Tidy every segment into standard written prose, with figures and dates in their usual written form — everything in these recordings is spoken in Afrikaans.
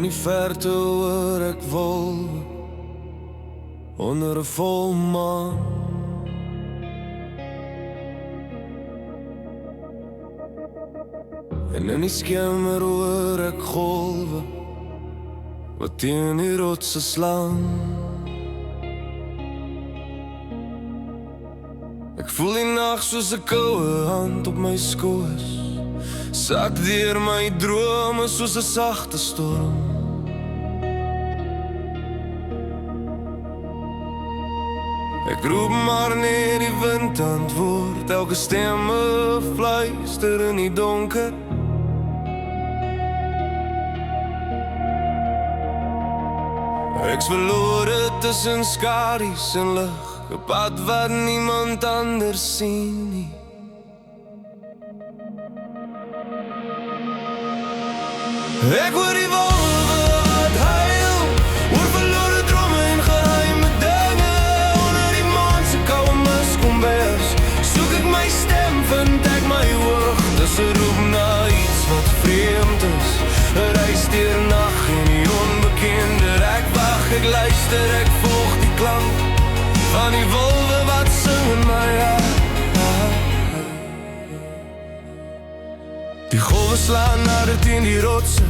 In die verte hoor ek wolwe onder 'n volmaan. En in die skemer hoor ek golwe wat teen die rotse slaan. Ek voel die nag soos 'n koue hand op my skoos, sak deur my drome soos 'n sagte storm. Ek roep maar net die wind antwoord, elke stemme fluister in die donker. Ek's verlore tussen skadu's en lig, 'n pad wat niemand anders sien nie. Ek hoor die wolwe wat huil oor verlore drome en geheime dinge. Onder die maan se koue miskombers soek ek my stem, vind ek my hoog. Dis 'n roep na iets wat vreemd is, 'n reis deur nag en die onbekende. Ek wag, ek luister, ek volg die klank van die wolwe wat sing in my hart. Die golwe slaan nader teen die rotse,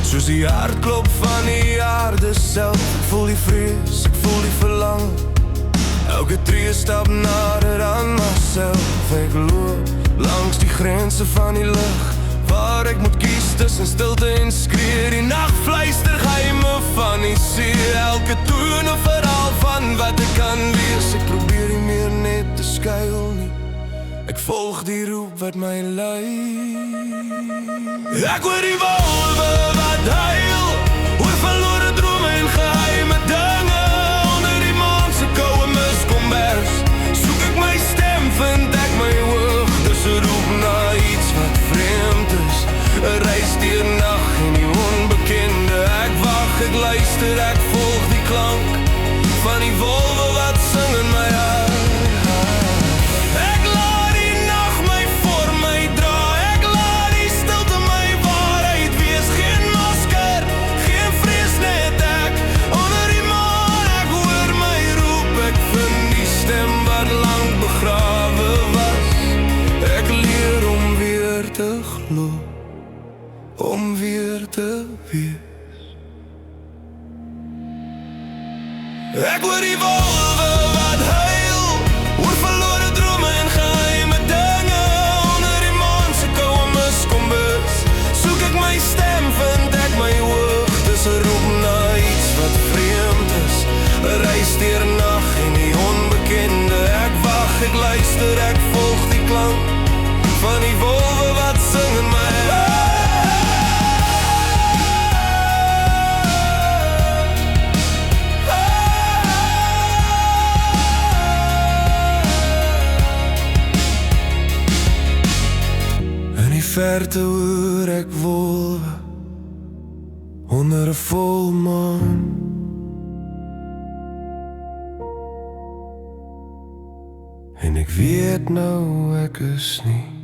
soos die hartklop van die aarde self. Ek voel die vrees, ek voel die verlang, elke tree stap nader aan myself. Ek loop langs die grense van die lig, waar ek moet kies tussen stilte en skree. Die nag fluister geheime van die see, elke toon 'n verhaal van wat ek kan wees. Ek probeer nie meer net te skuil nie, ek volg die roep wat my lei. Ek hoor die wolwe wat huil oor verlore drome en geheime dinge. Onder die maan se koue miskombers soek ek my stem, vind ek my hoog. Dis 'n roep na iets wat vreemd is, 'n reis deur nag en die onbekende. Ek wag, ek luister, ek volg die klank van die wolwe wat sing in my hart. Om weer te wees. Ek hoor die wolwe wat huil oor verlore drome en geheime dinge. Onder die maan se koue miskombers soek ek my stem, vind ek my hoog. Dis 'n roep na iets wat vreemd is, 'n reis deur nag en die onbekende. Ek wag, ek luister, ek volg die klank van die wolwe wat sing in my hart. Verte hoor ek wolwe onder 'n volmaan. En ek weet nou ek is nie